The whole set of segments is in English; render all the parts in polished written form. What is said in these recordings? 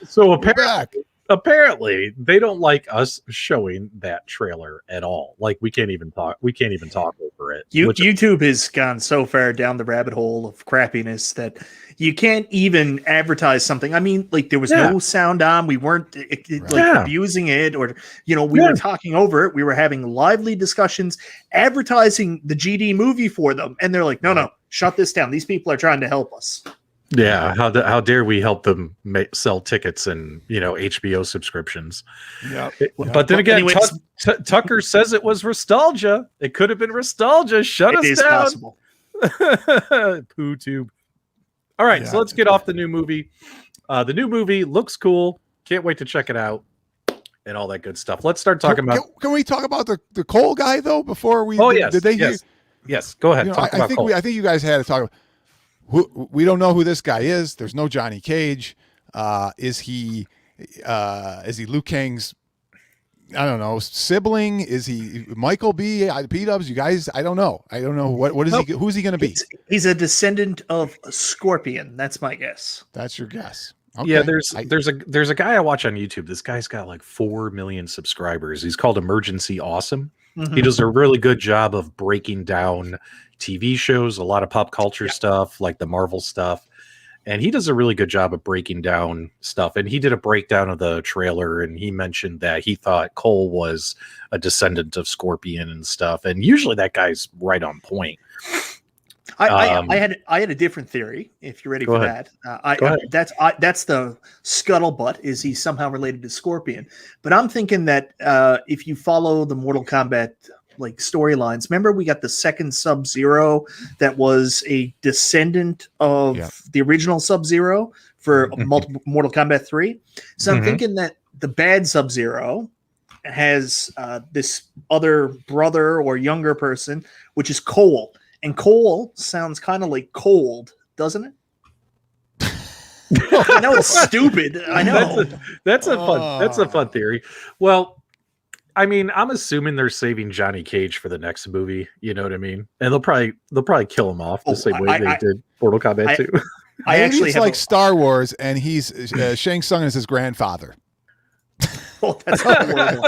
So apparently they don't like us showing that trailer at all. Like we can't even talk over it. YouTube has gone so far down the rabbit hole of crappiness that you can't even advertise something. I mean, like there was no sound on. We weren't abusing it, or we were talking over it. We were having lively discussions, advertising the GD movie for them, and they're like, "No, shut this down. These people are trying to help us." Yeah, how dare we help them sell tickets and HBO subscriptions? Yeah, but then again, Tucker says it was nostalgia. It could have been nostalgia. Shut us down. Possible. Poo tube. All right, so let's get off the new movie. The new movie looks cool. Can't wait to check it out and all that good stuff. Let's start talking about. Can we talk about the Cole guy though before we? Oh yes, did they yes. Go ahead. I think you guys had to talk about. We don't know who this guy is. There's no Johnny Cage. Is he Liu Kang's, I don't know, sibling? Is he MichaelB? PDubs? You guys, I don't know. What is he? Who's he going to be? He's a descendant of a Scorpion. That's my guess. That's your guess. Okay. Yeah, there's a guy I watch on YouTube. This guy's got like 4 million subscribers. He's called Emergency Awesome. Mm-hmm. He does a really good job of breaking down TV shows, a lot of pop culture stuff, like the Marvel stuff. And he does a really good job of breaking down stuff. And he did a breakdown of the trailer, and he mentioned that he thought Cole was a descendant of Scorpion and stuff. And usually that guy's right on point. I had a different theory. If you're ready for that, that's the scuttlebutt. Is he somehow related to Scorpion? But I'm thinking that if you follow the Mortal Kombat storylines, remember we got the second Sub-Zero that was a descendant of the original Sub-Zero for Mortal Kombat 3. So I'm thinking that the bad Sub-Zero has this other brother or younger person, which is Cole. And Cole sounds kind of like cold, doesn't it? I know it's stupid. I know. That's a fun theory. Well, I mean, I'm assuming they're saving Johnny Cage for the next movie. You know what I mean? And they'll probably kill him off the same way they did Mortal Kombat 2. I actually it's like Star Wars, and he's Shang Tsung is his grandfather. Oh, that's horrible.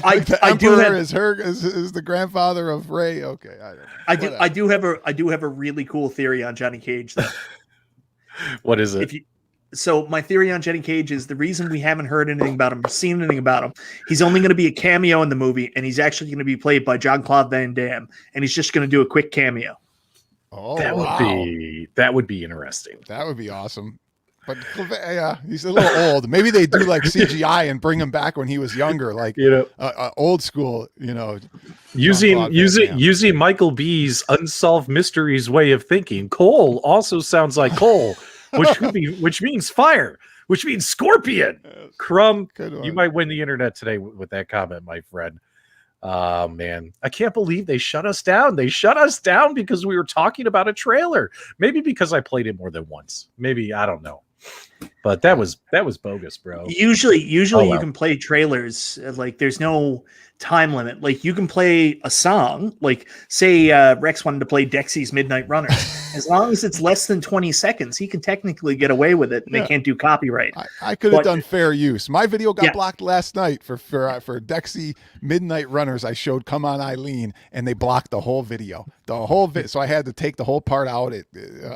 I do have is the grandfather of Rey. Okay, I do have a really cool theory on Johnny Cage. What is it? So my theory on Johnny Cage is the reason we haven't heard anything about him or seen anything about him. He's only going to be a cameo in the movie, and he's actually going to be played by Jean-Claude Van Damme, and he's just going to do a quick cameo. Oh, that would be interesting. That would be awesome. But he's a little old. Maybe they do like CGI and bring him back when he was younger, like old school. Using MichaelB's Unsolved Mysteries way of thinking. Cole also sounds like Cole, which means fire, which means Scorpion. Crumb, you might win the internet today with that comment, my friend. Man, I can't believe they shut us down. They shut us down because we were talking about a trailer. Maybe because I played it more than once. Maybe, I don't know. But that was bogus, bro. Usually you can play trailers like there's no time limit. Like you can play a song, like say Rex wanted to play Dexy's Midnight Runners. As long as it's less than 20 seconds, he can technically get away with it. And they can't do copyright. I could have done fair use. My video got blocked last night for Dexy Midnight Runners. I showed Come On Eileen, and they blocked the whole video. So I had to take the whole part out.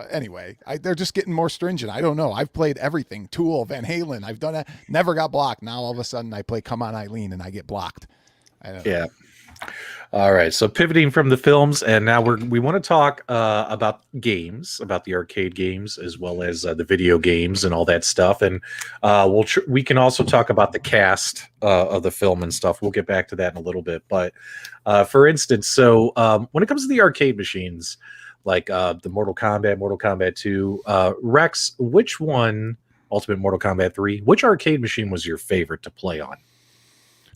Anyway, they're just getting more stringent. I don't know. I've played everything. Tool, Van Halen. I've done it. Never got blocked. Now all of a sudden I play Come On Eileen and I get blocked. Yeah. All right. So pivoting from the films, and now we want to talk about games, about the arcade games, as well as the video games and all that stuff. And we can also talk about the cast of the film and stuff. We'll get back to that in a little bit. But for instance, so when it comes to the arcade machines, like the Mortal Kombat 2, Rex, which one, Ultimate Mortal Kombat 3, which arcade machine was your favorite to play on?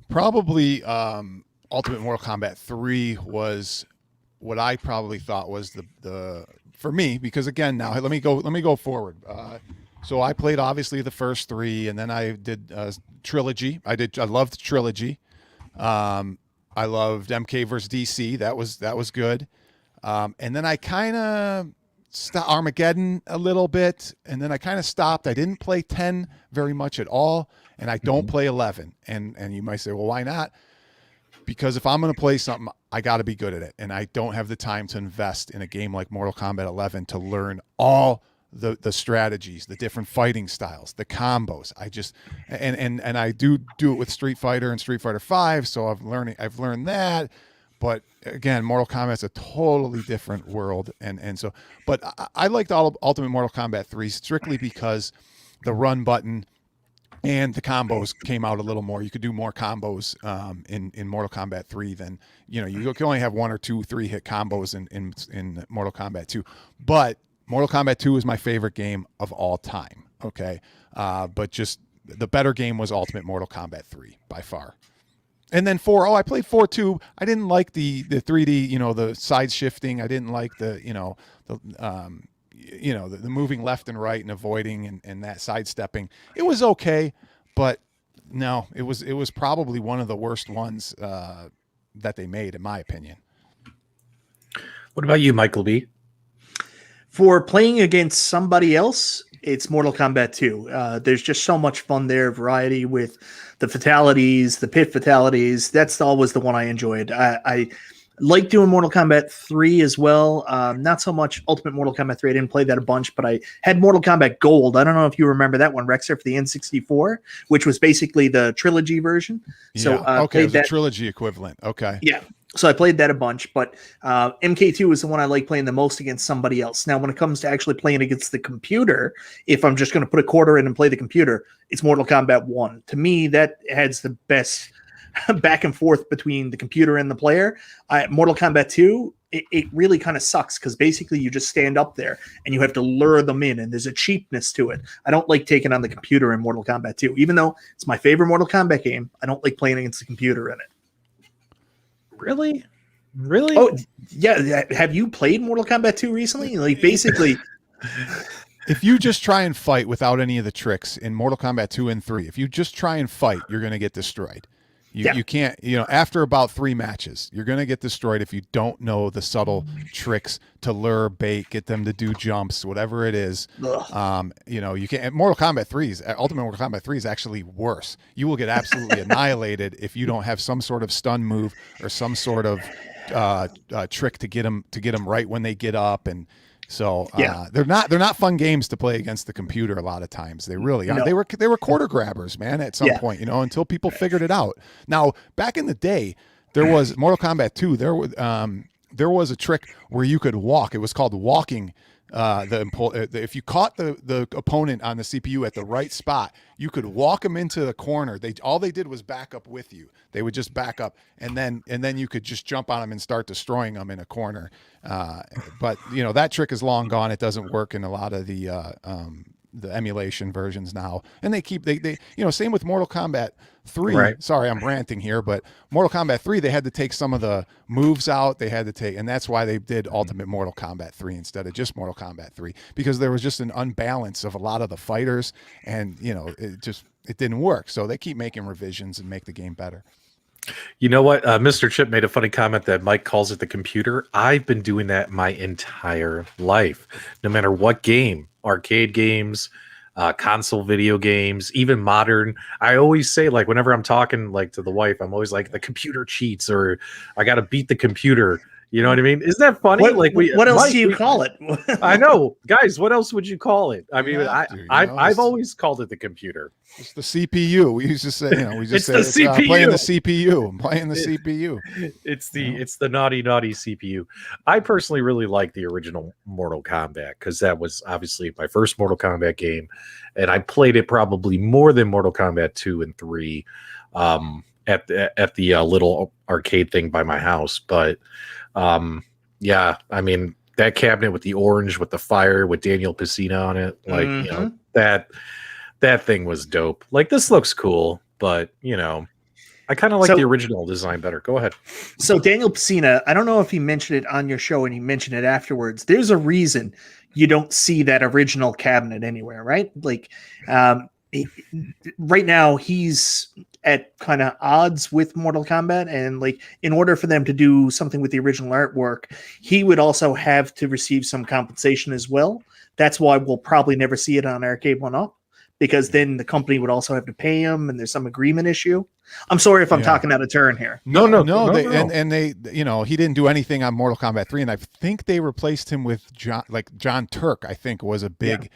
Probably Ultimate Mortal Kombat 3 was what I probably thought was the for me, because again, now let me go forward. So I played obviously the first 3, and then I did Trilogy. I loved Trilogy. I loved MK versus DC. That was good. And then I kind of Armageddon a little bit, and then I kind of stopped. I didn't play 10 very much at all, and I don't play 11. And you might say, well, why not? Because if I'm going to play something, I got to be good at it, and I don't have the time to invest in a game like Mortal Kombat 11 to learn all the strategies, the different fighting styles, the combos. I just and I do it with Street Fighter and Street Fighter 5, so I've learned that. But again, Mortal Kombat's a totally different world, and so. But I liked Ultimate Mortal Kombat 3 strictly because the run button and the combos came out a little more. You could do more combos in Mortal Kombat 3 than you can only have 1 or 2 3-hit combos in Mortal Kombat 2. But Mortal Kombat 2 is my favorite game of all time. Okay, but just the better game was Ultimate Mortal Kombat 3 by far. And then 4, I played 4 too. I didn't like the 3D, the side shifting. I didn't like the moving left and right and avoiding and that sidestepping. It was okay, but no, it was probably one of the worst ones that they made, in my opinion. What about you, MichaelB? For playing against somebody else, it's Mortal Kombat 2. There's just so much fun there, variety with the fatalities, the pit fatalities. That's always the one I enjoyed. I like doing Mortal Kombat 3 as well. Not so much Ultimate Mortal Kombat 3. I didn't play that a bunch, but I had Mortal Kombat Gold. I don't know if you remember that one, Rexer, for the N64, which was basically the trilogy version. So okay, it was a trilogy equivalent. Okay. Yeah. So I played that a bunch, but MK2 is the one I like playing the most against somebody else. Now, when it comes to actually playing against the computer, if I'm just going to put a quarter in and play the computer, it's Mortal Kombat 1. To me, that has the best back and forth between the computer and the player. Mortal Kombat 2, it really kind of sucks because basically you just stand up there and you have to lure them in, and there's a cheapness to it. I don't like taking on the computer in Mortal Kombat 2. Even though it's my favorite Mortal Kombat game, I don't like playing against the computer in it. Really? Oh, yeah. Have you played Mortal Kombat 2 recently? Like, basically, if you just try and fight without any of the tricks in Mortal Kombat 2 and 3, if you just try and fight, you're going to get destroyed. You can't, after about 3 matches, you're going to get destroyed if you don't know the subtle tricks to lure, bait, get them to do jumps, whatever it is. You can't. Ultimate Mortal Kombat 3 is actually worse. You will get absolutely annihilated if you don't have some sort of stun move or some sort of trick to get them right when they get up. And so they're not fun games to play against the computer a lot of times. They really are. No. They were quarter grabbers, man, at some point, until people figured it out. Now, back in the day, there was Mortal Kombat 2. There was a trick where you could walk. It was called walking. If you caught the opponent on the CPU at the right spot, you could walk them into the corner. All they did was back up with you. They would just back up, and then you could just jump on them and start destroying them in a corner. But that trick is long gone. It doesn't work in a lot of the emulation versions now. And they same with Mortal Kombat 3. Right. Sorry, I'm ranting here, but Mortal Kombat 3, they had to take some of the moves out. They had to take, and that's why they did Ultimate Mortal Kombat 3 instead of just Mortal Kombat 3, because there was just an unbalance of a lot of the fighters, and it didn't work. So they keep making revisions and make the game better. You know what? Mr. Chip made a funny comment that Mike calls it the computer. I've been doing that my entire life. No matter what game, arcade games, console video games, even modern. I always say, like, whenever I'm talking to the wife, I'm always like, the computer cheats, or I got to beat the computer. You know what I mean? Isn't that funny? What else do you call it? I know, guys. What else would you call it? I mean, I've always called it the computer. It's the CPU. We used to say, it's the CPU. Playing the CPU. I'm playing the CPU. It's the naughty CPU. I personally really like the original Mortal Kombat because that was obviously my first Mortal Kombat game, and I played it probably more than Mortal Kombat 2 and 3 at the little arcade thing by my house. But I mean, that cabinet with the orange, with the fire, with Daniel Pesina on it, that thing was dope. Like, this looks cool, but I kind of like the original design better. Go ahead. So Daniel Pesina, I don't know if he mentioned it on your show and he mentioned it afterwards. There's a reason you don't see that original cabinet anywhere, right? Like, right now he's at kind of odds with Mortal Kombat, and like in order for them to do something with the original artwork, he would also have to receive some compensation as well. That's why we'll probably never see it on Arcade 1-Up, because then the company would also have to pay him, and there's some agreement issue. I'm sorry if I'm talking out of turn here. No. They, you know, he didn't do anything on Mortal Kombat 3, and I think they replaced him with John Turk. I think was a big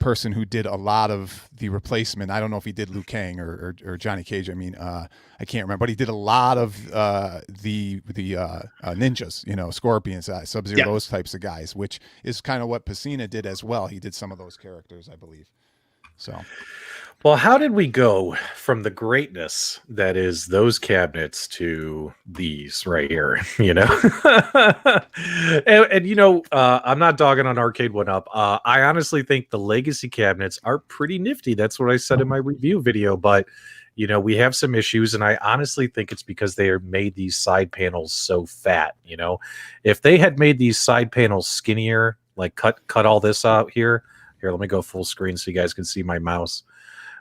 person who did a lot of the replacement. I don't know if he did Liu Kang or Johnny Cage. I mean, I can't remember, but he did a lot of the ninjas, you know, Scorpions, Sub-Zero, those types of guys, which is kind of what Pacina did as well. He did some of those characters, I believe. So, well, how did we go from the greatness that is those cabinets to these right here? You know, and you know, I'm not dogging on Arcade 1-Up. I honestly think the legacy cabinets are pretty nifty. That's what I said in my review video. But you know, we have some issues, and I honestly think it's because they are made these side panels so fat. You know, if they had made these side panels skinnier, like cut all this out here. Here, let me go full screen so you guys can see my mouse.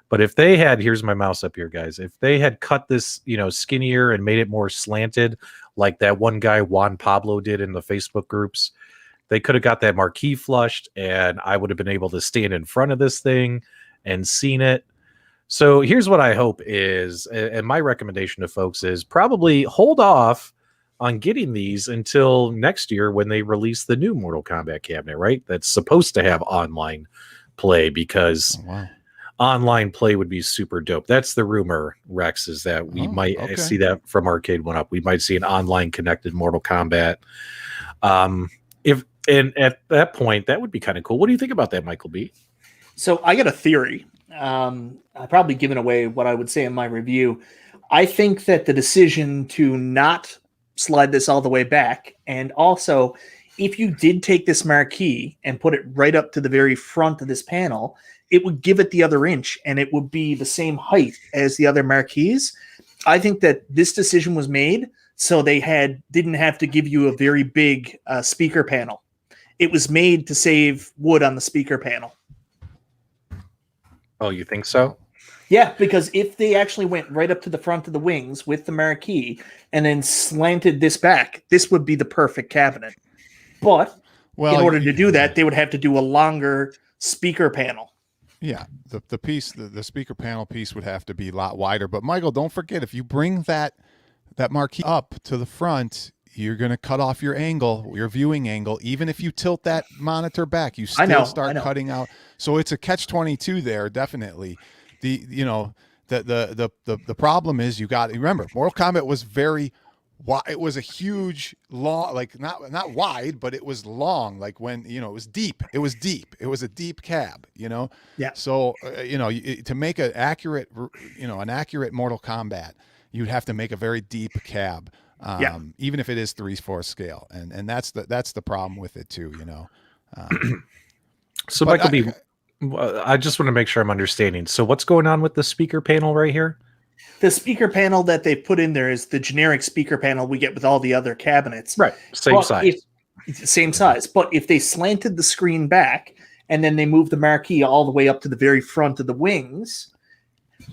But if they had, here's my mouse up here, guys. If they had cut this, you know, skinnier and made it more slanted, like that one guy Juan Pablo did in the Facebook groups, they could have got that marquee flushed, and I would have been able to stand in front of this thing and seen it. So here's what I hope is, and my recommendation to folks is probably hold off on getting these until next year when they release the new Mortal Kombat cabinet, right? That's supposed to have online play, because online play would be super dope. That's the rumor, Rex, is that we might see that from Arcade 1-Up. We might see an online connected Mortal Kombat. And at that point, that would be kind of cool. What do you think about that, Michael B? So I got a theory. I've probably given away what I would say in my review. I think that the decision to not slide this all the way back, and also if you did take this marquee and put it right up to the very front of this panel, it would give it the other inch, and it would be the same height as the other marquees. I think that this decision was made so they didn't have to give you a very big speaker panel. It was made to save wood on the speaker panel. Oh, you think so? Yeah, because if they actually went right up to the front of the wings with the marquee and then slanted this back, this would be the perfect cabinet. But in order to do that, they would have to do a longer speaker panel. Yeah, the piece, the speaker panel piece would have to be a lot wider. But Michael, don't forget, if you bring that marquee up to the front, you're going to cut off your angle, your viewing angle. Even if you tilt that monitor back, you still start cutting out. So it's a catch-22 there, definitely. The problem is you got to remember, Mortal Kombat was very wide. It was a huge long, like not wide, but it was long. Like when, you know, it was deep. It was a deep cab, you know? Yeah. So, you know, to make an accurate Mortal Kombat, you'd have to make a very deep cab. Even if it is 3/4 scale. And that's the problem with it too, you know? So Michael B, I just want to make sure I'm understanding. So what's going on with the speaker panel right here? The speaker panel that they put in there is the generic speaker panel we get with all the other cabinets. Right. Same size. But if they slanted the screen back and then they moved the marquee all the way up to the very front of the wings,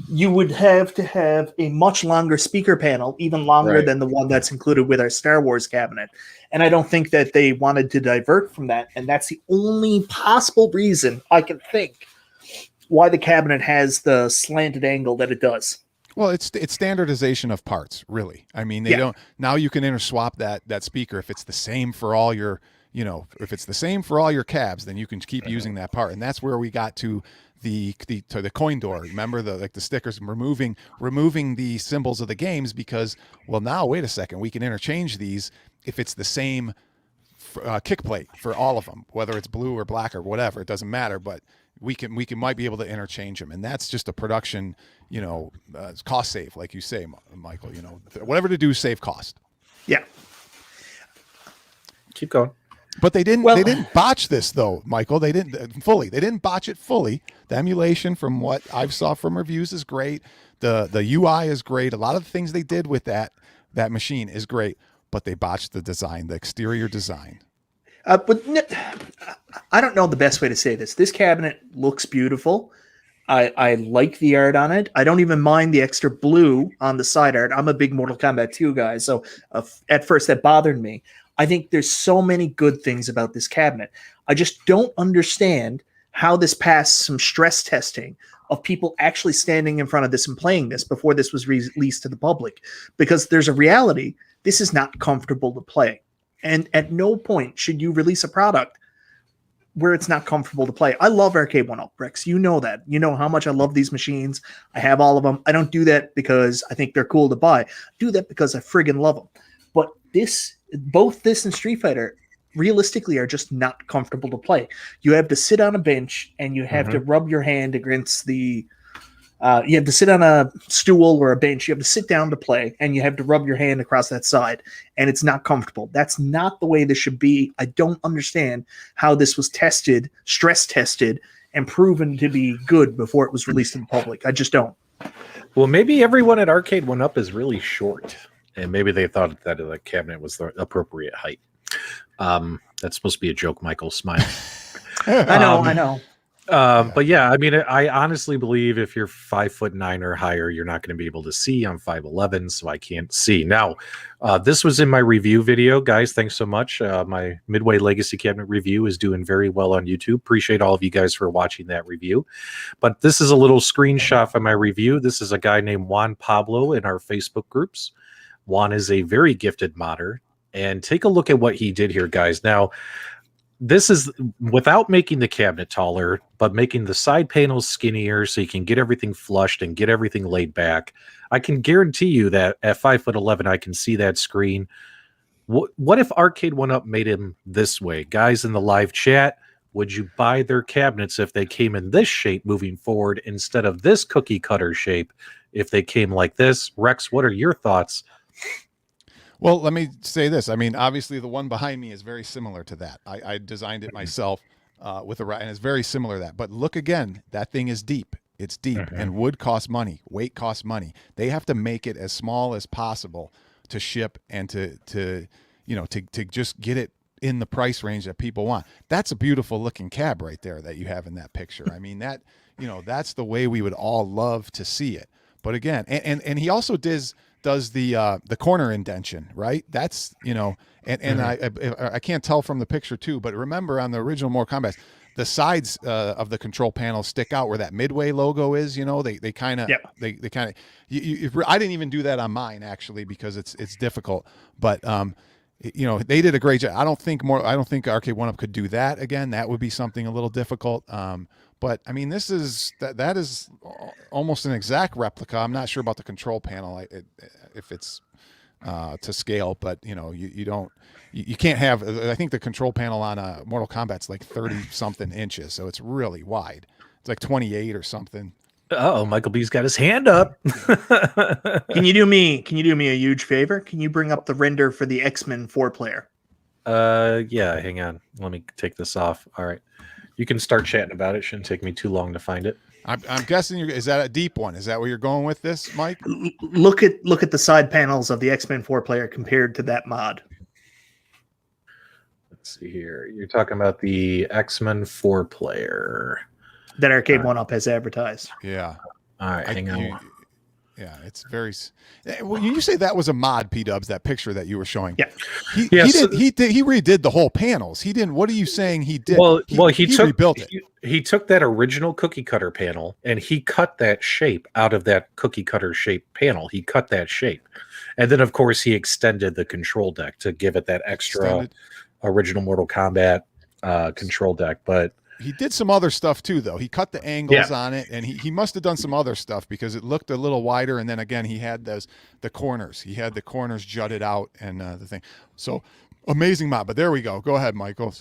you would have to have a much longer speaker panel, even longer than the one that's included with our Star Wars cabinet. And I don't think that they wanted to divert from that. And that's the only possible reason I can think why the cabinet has the slanted angle that it does. Well, it's standardization of parts, really. I mean, they don't, now you can interswap that speaker. If it's the same for all your, you know, if it's the same for all your cabs, then you can keep using that part. And that's where we got to the coin door. Remember the stickers, removing the symbols of the games, because, well, now wait a second, we can interchange these if it's the same kick plate for all of them, whether it's blue or black or whatever, it doesn't matter, but we might be able to interchange them. And that's just a production, you know, cost save, like you say, Michael, you know, whatever to do, save cost. Yeah. Keep going. But they didn't botch this though, Michael. They didn't botch it fully. The emulation, from what I've saw from reviews, is great. The UI is great. A lot of the things they did with that machine is great, but they botched the design, the exterior design. But I don't know the best way to say this. This cabinet looks beautiful. I like the art on it. I don't even mind the extra blue on the side art. I'm a big Mortal Kombat 2 guy, so at first that bothered me. I think there's so many good things about this cabinet. I just don't understand how this passed some stress testing of people actually standing in front of this and playing this before this was released to the public. Because there's a reality, this is not comfortable to play. And at no point should you release a product where it's not comfortable to play. I love Arcade 1-Up, Rex. You know that. You know how much I love these machines. I have all of them. I don't do that because I think they're cool to buy. I do that because I friggin' love them. But both this and Street Fighter, realistically, are just not comfortable to play. You have to sit on a bench and you have to rub your hand against the... you have to sit on a stool or a bench. You have to sit down to play, and you have to rub your hand across that side, and it's not comfortable. That's not the way this should be. I don't understand how this was tested, stress tested, and proven to be good before it was released to the public. I just don't. Well, maybe everyone at Arcade 1-Up is really short, and maybe they thought that the cabinet was the appropriate height. That's supposed to be a joke, Michael. Smile. I know. But yeah, I mean, I honestly believe if you're 5'9" or higher, you're not going to be able to see. I'm 5'11", so I can't see. Now, this was in my review video, guys. Thanks so much. My Midway Legacy Cabinet review is doing very well on YouTube. Appreciate all of you guys for watching that review. But this is a little screenshot from my review. This is a guy named Juan Pablo in our Facebook groups. Juan is a very gifted modder, and take a look at what he did here, guys. Now, this is without making the cabinet taller, but making the side panels skinnier so you can get everything flushed and get everything laid back. I can guarantee you that at 5'11", I can see that screen. What if Arcade 1-Up made him this way? Guys in the live chat, would you buy their cabinets if they came in this shape moving forward instead of this cookie cutter shape if they came like this? Rex, what are your thoughts? Well, let me say this. I mean, obviously, the one behind me is very similar to that. I designed it myself with a and it's very similar to that. But look again, that thing is deep. It's deep, and wood costs money. Weight costs money. They have to make it as small as possible to ship and to just get it in the price range that people want. That's a beautiful looking cab right there that you have in that picture. I mean, that's the way we would all love to see it. But again, and he also does the corner indentation, right? That's, and I can't tell from the picture too, but remember on the original Mortal Kombat, the sides of the control panel stick out where that Midway logo is, they kind of, I didn't even do that on mine actually, because it's difficult, but they did a great job. I don't think Arcade 1-Up could do that again. That would be something a little difficult. But I mean, that is almost an exact replica. I'm not sure about the control panel if it's to scale, but you can't have. I think the control panel on Mortal Kombat's like 30 something inches, so it's really wide. It's like 28 or something. Oh, Michael B's got his hand up. Can you do me a huge favor? Can you bring up the render for the X-Men 4-player? Yeah, hang on. Let me take this off. All right. You can start chatting about it. Shouldn't take me too long to find it. I'm guessing is that a deep one? Is that where you're going with this, Mike? Look at the side panels of the X-Men 4-player compared to that mod. Let's see here. You're talking about the X-Men 4-player that Arcade 1-Up has advertised. Yeah. All right, hang on. Yeah, it's very. Well, you say that was a mod, PDubs, that picture that you were showing. Yeah, he redid the whole panels. He didn't. What are you saying he did? Well, he rebuilt it. He took that original cookie cutter panel and he cut that shape out of that cookie cutter shape panel. He cut that shape, and then of course he extended the control deck to give it that extra original Mortal Kombat control deck, but. He did some other stuff too, though. He cut the angles on it, and he must have done some other stuff because it looked a little wider. And then again, he had the corners. He had the corners jutted out and the thing. So amazing mod. But there we go. Go ahead, Michael.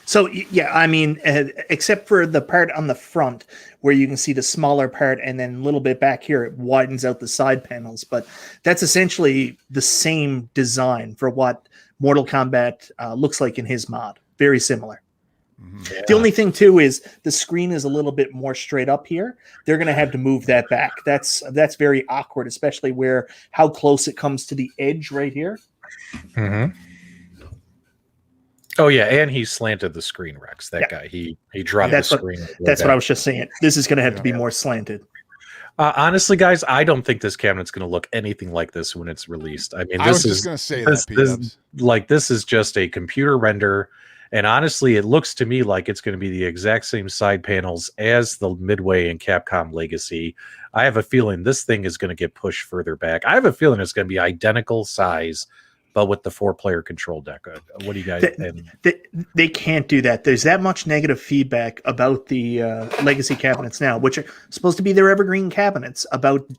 So yeah, I mean, except for the part on the front where you can see the smaller part, and then a little bit back here, it widens out the side panels. But that's essentially the same design for what Mortal Kombat looks like in his mod. Very similar. Yeah. The only thing too is the screen is a little bit more straight up here. They're going to have to move that back. That's very awkward, especially where how close it comes to the edge right here. Oh yeah, and he slanted the screen, Rex. That guy, he dropped the screen. That's what I was just saying. This is going to have to be more slanted. Honestly, guys, I don't think this cabinet's going to look anything like this when it's released. I mean, I was just going to say this is just a computer render, and honestly, it looks to me like it's going to be the exact same side panels as the Midway and Capcom Legacy. I have a feeling this thing is going to get pushed further back. I have a feeling it's going to be identical size, but with the 4-player control deck. What do you guys think? They can't do that. There's that much negative feedback about the legacy cabinets now, which are supposed to be their evergreen cabinets, about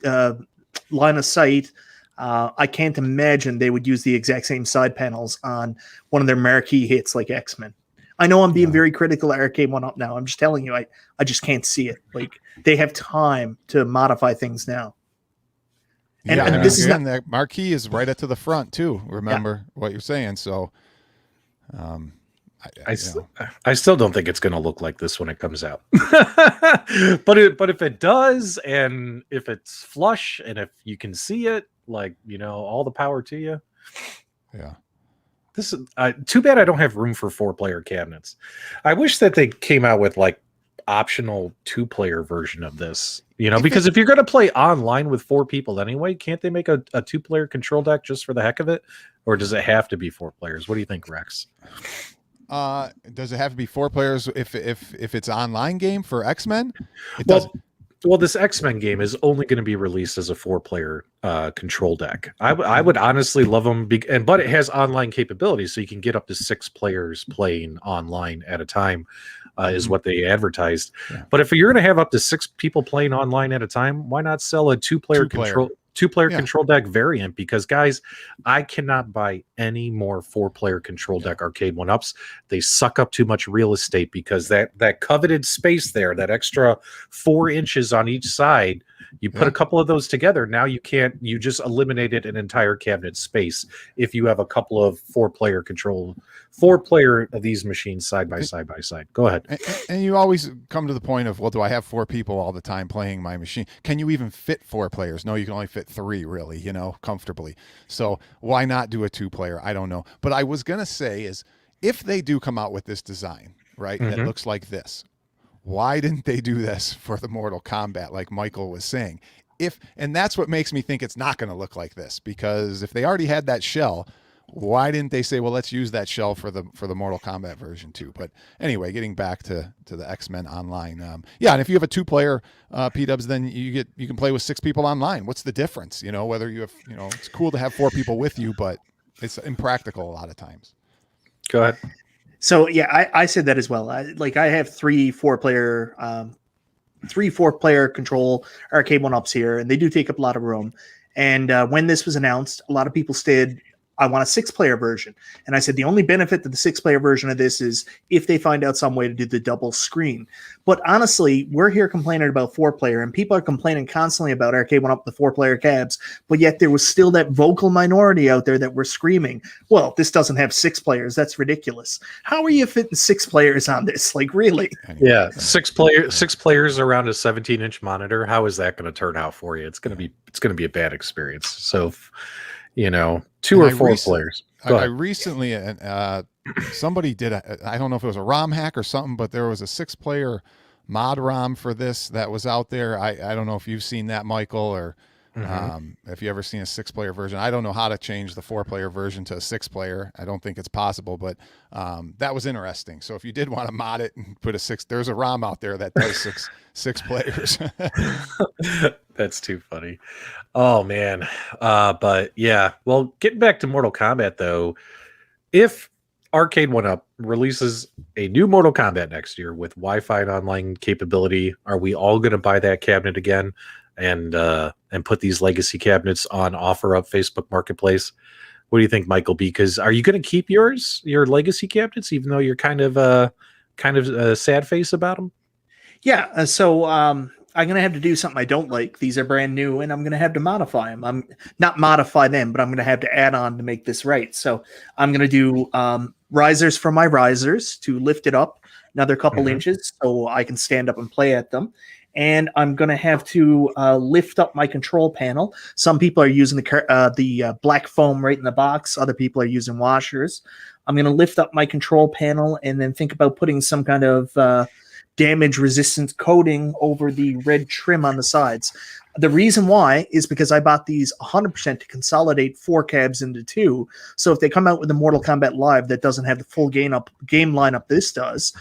line of sight. I can't imagine they would use the exact same side panels on one of their marquee hits like X-Men. I know I'm being very critical of Arcade 1-Up now. I'm just telling you, I just can't see it. Like, they have time to modify things now. And this is that marquee is right up to the front too. Remember what you're saying. So, I still don't think it's going to look like this when it comes out. but if it does, and if it's flush, and if you can see it, like, all the power to you. Yeah. This is too bad I don't have room for 4-player cabinets. I wish that they came out with like optional 2-player version of this, because if you're going to play online with 4 people anyway, can't they make a 2-player control deck just for the heck of it? Or does it have to be 4 players? What do you think, Rex? Does it have to be 4 players if it's online game for X-Men? Well, this X-Men game is only going to be released as a 4-player control deck. I would honestly love them, but it has online capabilities, so you can get up to 6 players playing online at a time, is what they advertised. Yeah. But if you're going to have up to 6 people playing online at a time, why not sell a 2-player control deck variant? Because, guys, I cannot buy any more 4-player control deck Arcade 1-Ups. They suck up too much real estate, because that coveted space there, that extra 4 inches on each side, you put a couple of those together, now you just eliminated an entire cabinet space if you have a couple of 4-player of these machines side by side. Go ahead. And you always come to the point of, well, do I have 4 people all the time playing my machine? Can you even fit 4 players? No, you can only fit 3, really, comfortably. So why not do a 2-player? I don't know. But I was going to say is, if they do come out with this design, right, that looks like this, why didn't they do this for the Mortal Kombat, like Michael was saying? And that's what makes me think it's not going to look like this, because if they already had that shell, why didn't they say, well, let's use that shell for the Mortal Kombat version too? But anyway, getting back to the X-Men online. And if you have a 2-player PDubs, then you can play with 6 people online. What's the difference? Whether you have, it's cool to have 4 people with you, but it's impractical a lot of times. Go ahead. So I said that as well. I have 3 4-player control Arcade 1-Ups here, and they do take up a lot of room. And when this was announced, a lot of people said, I want a 6-player version. And I said, the only benefit to the 6-player version of this is if they find out some way to do the double screen. But honestly, we're here complaining about 4-player, and people are complaining constantly about Arcade 1-Up, the 4-player cabs, but yet there was still that vocal minority out there that were screaming, well, this doesn't have 6 players. That's ridiculous. How are you fitting 6 players on this? Like, really? Yeah, 6 players around a 17-inch monitor. How is that going to turn out for you? It's going to be a bad experience. So, 2 or 4 players. I recently, somebody did, I don't know if it was a ROM hack or something, but there was a 6-player mod ROM for this that was out there. I don't know if you've seen that, Michael, or if you ever seen a 6-player version. I don't know how to change the 4-player version to a 6-player. I don't think it's possible, but that was interesting. So if you did want to mod it and put a 6, there's a ROM out there that does 6 players. That's too funny. Oh man. But yeah, well, getting back to Mortal Kombat though, if Arcade 1-Up releases a new Mortal Kombat next year with Wi-Fi and online capability, are we all going to buy that cabinet again and put these legacy cabinets on OfferUp Facebook Marketplace? What do you think, Michael B? Because are you going to keep your legacy cabinets, even though you're kind of a sad face about them? Yeah. So I'm going to have to do something I don't like. These are brand new, and I'm going to have to modify them. I'm not modify them, but I'm going to have to add on to make this right. So I'm going to do risers for my risers to lift it up another couple inches so I can stand up and play at them. and I'm going to have to lift up my control panel. Some people are using the black foam right in the box. Other people are using washers. I'm going to lift up my control panel and then think about putting some kind of damage resistant coating over the red trim on the sides. The reason why is because I bought these 100% to consolidate 4 cabs into 2. So if they come out with a Mortal Kombat Live that doesn't have the full game lineup this does,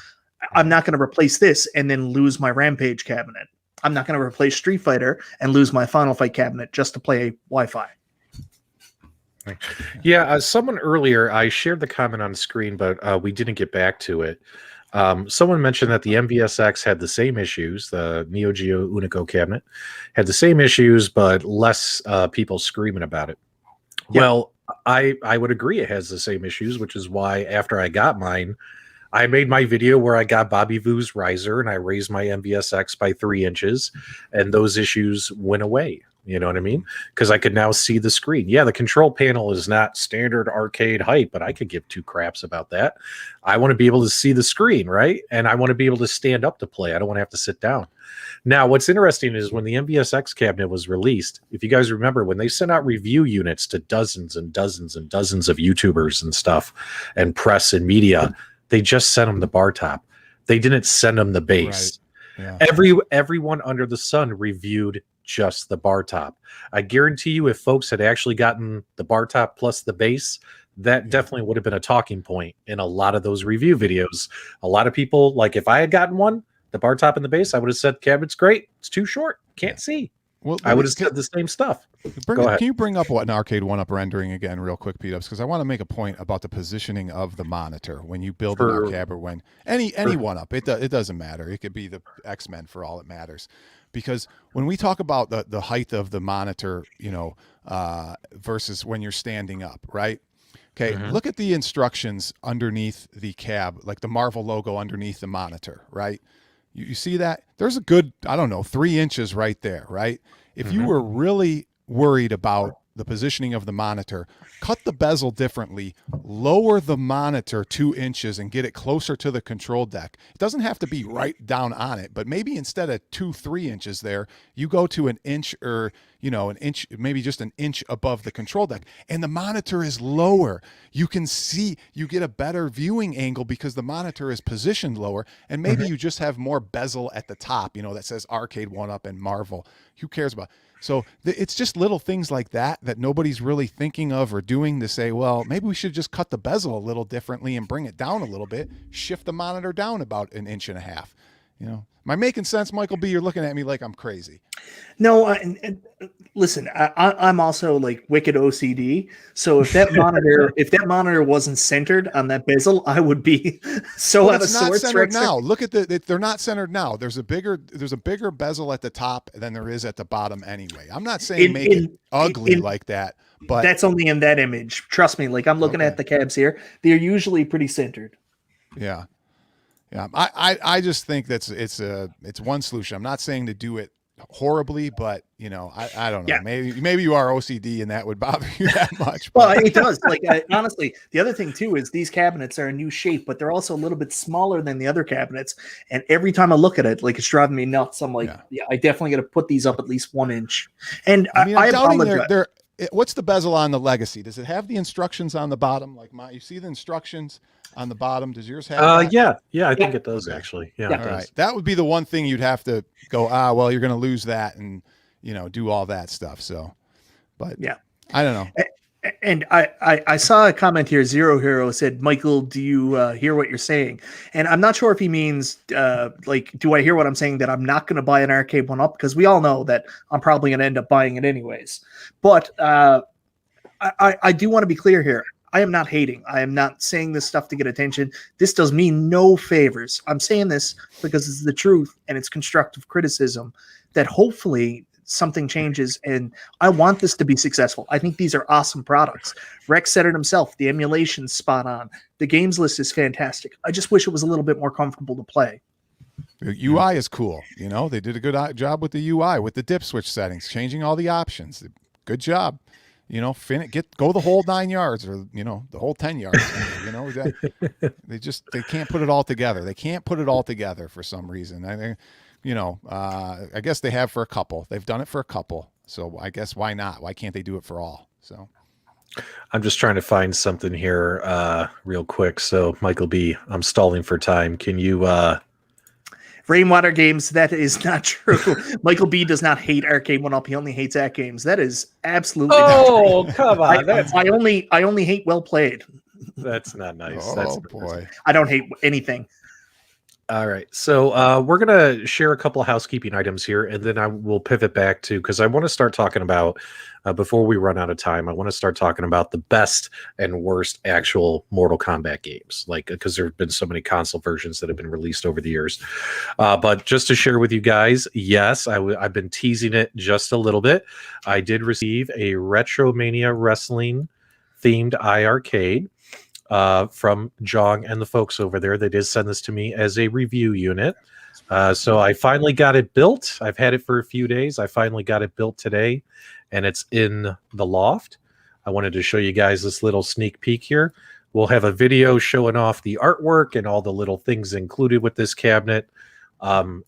I'm not going to replace this and then lose my Rampage cabinet. I'm not going to replace Street Fighter and lose my Final Fight cabinet just to play Wi-Fi. Yeah, someone earlier, I shared the comment on the screen, but we didn't get back to it. Someone mentioned that the MVSX had the same issues. The Neo Geo Unico cabinet had the same issues, but less people screaming about it. Yep. Well, I would agree it has the same issues, which is why after I got mine, I made my video where I got Bobby Vu's riser and I raised my MVSX by 3 inches, and those issues went away. You know what I mean? Because I could now see the screen. Yeah, the control panel is not standard arcade height, but I could give 2 craps about that. I want to be able to see the screen, right? And I want to be able to stand up to play. I don't want to have to sit down. Now, what's interesting is when the MVSX cabinet was released, if you guys remember, when they sent out review units to dozens and dozens and dozens of YouTubers and stuff and press and media, they just sent them the bar top. They didn't send them the base. Right. Yeah. Everyone under the sun reviewed just the bar top. I guarantee you if folks had actually gotten the bar top plus the base, that definitely would have been a talking point in a lot of those review videos. A lot of people, like if I had gotten one, the bar top and the base, I would have said cabinet's great, it's too short, can't see. Well, I would have said the same stuff. Can you bring up what an arcade 1-up rendering again real quick, PDubs? Because I want to make a point about the positioning of the monitor when you build an arcade or when any 1-up. It doesn't matter. It could be the X-Men for all it matters. Because when we talk about the height of the monitor, versus when you're standing up, right? Okay, Look at the instructions underneath the cab, like the Marvel logo underneath the monitor, right? You see that? There's a good, 3 inches right there, right? If you were really worried about the positioning of the monitor, cut the bezel differently, lower the monitor 2 inches and get it closer to the control deck. It doesn't have to be right down on it, but maybe instead of 2-3 inches there, you go to an inch or, an inch, maybe just an inch above the control deck, and the monitor is lower. You can see, you get a better viewing angle because the monitor is positioned lower, and maybe you just have more bezel at the top, that says Arcade 1-Up and Marvel. Who cares about? So it's just little things like that nobody's really thinking of or doing to say, well, maybe we should just cut the bezel a little differently and bring it down a little bit, shift the monitor down about 1.5 inches. Am I making sense, MichaelB? You're looking at me like I'm crazy. No, and listen, I'm also like wicked OCD. So if that monitor wasn't centered on that bezel, I would be so out of sorts. It's not centered now. Look at they're not centered now. There's a bigger bezel at the top than there is at the bottom anyway. I'm not saying make it ugly like that, but that's only in that image. Trust me. Like I'm looking at the cabs here. They're usually pretty centered. Yeah. Yeah, I just think it's one solution. I'm not saying to do it horribly, but I don't know. Yeah. Maybe you are OCD and that would bother you that much. Well, it does. Like honestly, the other thing too is these cabinets are a new shape, but they're also a little bit smaller than the other cabinets. And every time I look at it, like it's driving me nuts. I'm like, yeah I definitely got to put these up at least 1 inch. And I'm doubting what's the bezel on the Legacy? Does it have the instructions on the bottom? Like you see the instructions on the bottom. Does yours have that? Yeah, I think it does actually. Yeah. All right. That would be the one thing you'd have to go, well, you're going to lose that and, do all that stuff. So, but yeah, I don't know. And I saw a comment here. Zero Hero said, Michael, do you hear what you're saying? And I'm not sure if he means do I hear what I'm saying, that I'm not going to buy an arcade 1-Up? Because we all know that I'm probably going to end up buying it anyways. But I do want to be clear here. I am not hating. I am not saying this stuff to get attention. This does me no favors. I'm saying this because it's the truth and it's constructive criticism that hopefully something changes, and I want this to be successful. I think these are awesome products. Rex said it himself. The emulation's spot on. The games list is fantastic. I just wish it was a little bit more comfortable to play. The UI is cool. They did a good job with the UI, with the dip switch settings, changing all the options. Good job. Go the whole 9 yards or, the whole 10 yards. They can't put it all together. They can't put it all together for some reason. I think I guess they have for a couple. They've done it for a couple. So I guess why not? Why can't they do it for all? So I'm just trying to find something here real quick. So MichaelB, I'm stalling for time. Can you Rainwater Games, that is not true. MichaelB does not hate arcade one-up. He only hates at games. That is absolutely not true. Come on. I only hate well played. That's not nice. Oh, That's boy. nice. I don't hate anything. All right. So we're going to share a couple of housekeeping items here, and then I will pivot back to, because I want to start talking about, before we run out of time, I want to start talking about the best and worst actual Mortal Kombat games, like, because there have been so many console versions that have been released over the years. But just to share with you guys, yes, I've been teasing it just a little bit. I did receive a Retro Mania Wrestling themed iArcade from Jong and the folks over there. They did send this to me as a review unit. So I finally got it built. I've had it for a few days. I finally got it built today, and it's in the loft. I wanted to show you guys this little sneak peek here. We'll have a video showing off the artwork and all the little things included with this cabinet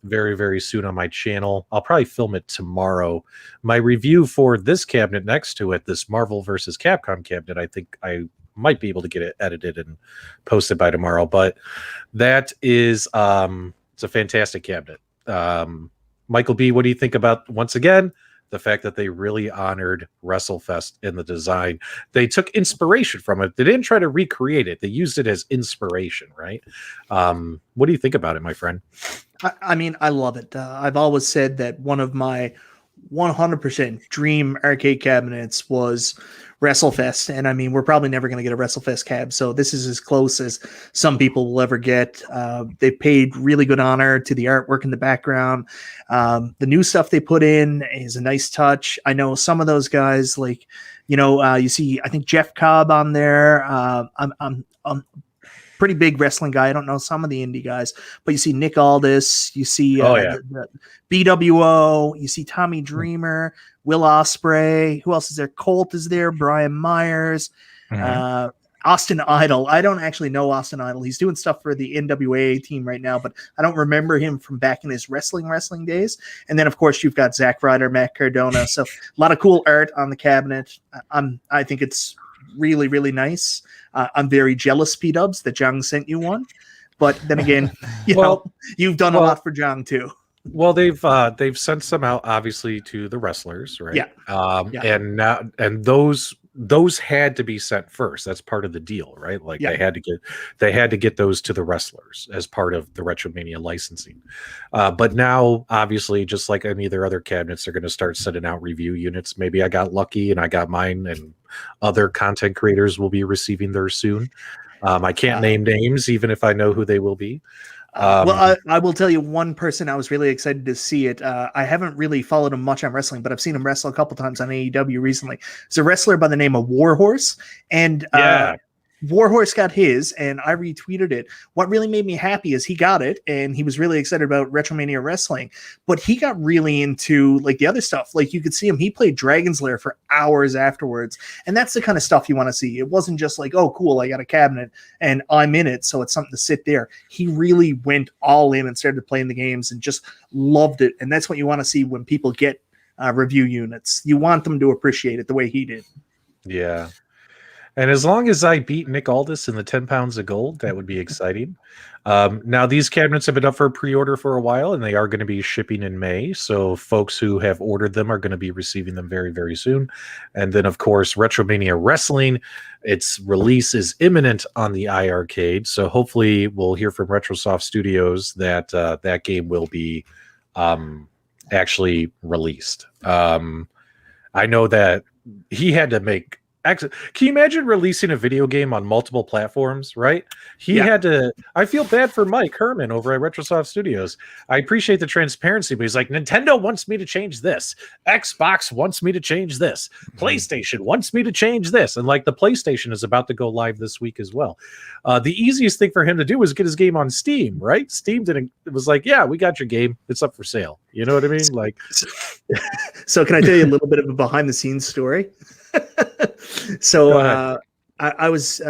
very, very soon on my channel. I'll probably film it tomorrow. My review for this cabinet next to it, this Marvel versus Capcom cabinet, I think I might be able to get it edited and posted by tomorrow, but that is it's a fantastic cabinet. MichaelB, what do you think about, once again, the fact that they really honored WrestleFest in the design? They took inspiration from it. They didn't try to recreate it. They used it as inspiration, right? What do you think about it, my friend? I mean, I love it. I've always said that one of my 100% dream arcade cabinets was WrestleFest, and I mean, we're probably never going to get a WrestleFest cab, so this is as close as some people will ever get. They've paid really good honor to the artwork in the background. The new stuff they put in is a nice touch. I know some of those guys, like, you see, I think Jeff Cobb on there. I'm pretty big wrestling guy. I don't know some of the indie guys, but you see Nick Aldis, you see the BWO, you see Tommy Dreamer, Will Ospreay. Who else is there? Colt is there. Brian Myers, Austin Idol. I don't actually know Austin Idol. He's doing stuff for the NWA team right now, but I don't remember him from back in his wrestling days. And then, of course, you've got Zack Ryder, Matt Cardona. So a lot of cool art on the cabinet. I think it's really, really nice. I'm very jealous, PDubs, that Jong sent you one. But then again, you've done a lot for Jong too. Well, they've sent some out, obviously, to the wrestlers, right? Yeah. And those had to be sent first. That's part of the deal, right? Like they had to get those to the wrestlers as part of the Retromania licensing. But now, obviously, just like any of their other cabinets, they're going to start sending out review units. Maybe I got lucky and I got mine, and other content creators will be receiving theirs soon. I can't name names, even if I know who they will be. Well, I will tell you one person I was really excited to see it. I haven't really followed him much on wrestling, but I've seen him wrestle a couple times on AEW recently. It's a wrestler by the name of Warhorse, and Warhorse got his, and I retweeted it. What really made me happy is he got it, and he was really excited about Retromania Wrestling, but he got really into like the other stuff. Like you could see him, he played Dragon's Lair for hours afterwards, and that's the kind of stuff you want to see. It wasn't just like, oh, cool, I got a cabinet and I'm in it, so it's something to sit there. He really went all in and started playing the games and just loved it, and that's what you want to see when people get review units. You want them to appreciate it the way he did. Yeah. And as long as I beat Nick Aldis in the 10 pounds of gold, that would be exciting. Now, these cabinets have been up for pre-order for a while, and they are going to be shipping in May. So folks who have ordered them are going to be receiving them very, very soon. And then, of course, Retromania Wrestling, its release is imminent on the iArcade. So hopefully we'll hear from Retrosoft Studios that that game will be actually released. I know that he had to make... Can you imagine releasing a video game on multiple platforms, right? He had to... I feel bad for Mike Herman over at Retrosoft Studios. I appreciate the transparency, but he's like, Nintendo wants me to change this. Xbox wants me to change this. PlayStation wants me to change this. And like the PlayStation is about to go live this week as well. The easiest thing for him to do was get his game on Steam, right? Steam didn't... It was like, yeah, we got your game. It's up for sale. You know what I mean? Like, so can I tell you a little bit of a behind the scenes story? So I was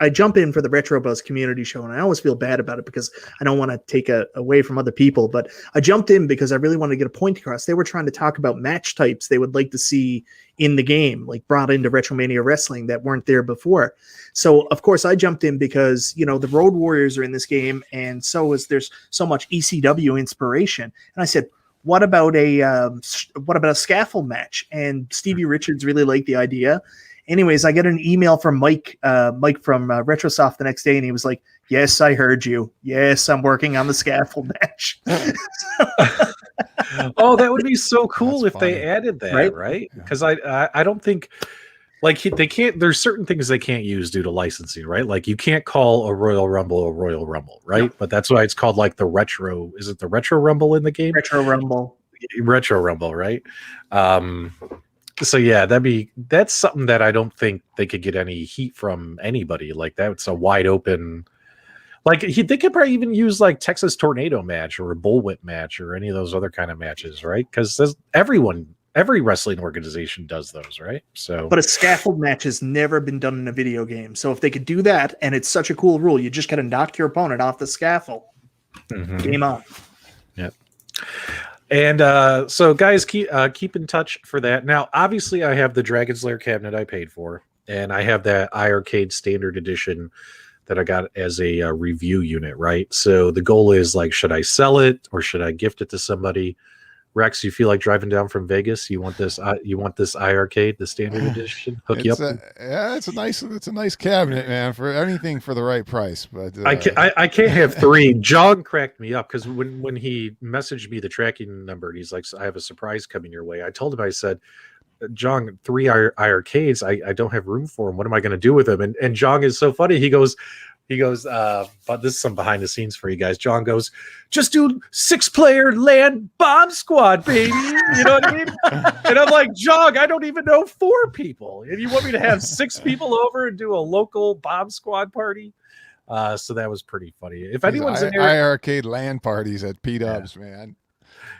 I jump in for the Retro Buzz community show, and I always feel bad about it because I don't want to take away from other people. But I jumped in because I really wanted to get a point across. They were trying to talk about match types they would like to see in the game, like brought into Retromania Wrestling that weren't there before. So of course I jumped in because the Road Warriors are in this game, and there's so much ECW inspiration. And I said, what about a scaffold match? And Stevie Richards really liked the idea. Anyways, I get an email from Mike from Retrosoft the next day, and he was like, "Yes, I heard you. Yes, I'm working on the scaffold match." Oh, that would be so cool if they added that, right? Because I don't think they can't. There's certain things they can't use due to licensing, right? Like you can't call a Royal Rumble, right? No. But that's why it's called like the Retro. Is it the Retro Rumble in the game? Retro Rumble, right? So yeah, that's something that I don't think they could get any heat from anybody. Like that's a wide open. Like they could probably even use like Texas Tornado match or a Bullwhip match or any of those other kind of matches, right? Because every wrestling organization does those, right? So, but a scaffold match has never been done in a video game. So if they could do that, and it's such a cool rule, you just got to knock your opponent off the scaffold. Mm-hmm. Game on. Yep. And so, guys, keep in touch for that. Now, obviously, I have the Dragon's Lair cabinet I paid for, and I have that iArcade Standard Edition that I got as a review unit, right? So the goal is like, should I sell it or should I gift it to somebody? Rex, you feel like driving down from Vegas? You want this iArcade, the Standard Edition? Hook you up? It's a nice cabinet, man. For anything for the right price. But I can't have three. John cracked me up because when he messaged me the tracking number, and he's like, "I have a surprise coming your way." I told him, I said, "John, 3 iArcades. I don't have room for them. What am I going to do with them?" And John is so funny. He goes, but this is some behind the scenes for you guys. John goes, "Just do 6-player LAN bomb squad, baby." You know what I mean? And I'm like, John, I don't even know 4 people. And you want me to have 6 people over and do a local bomb squad party? So that was pretty funny. If anyone's in iArcade LAN parties at PDubs, man.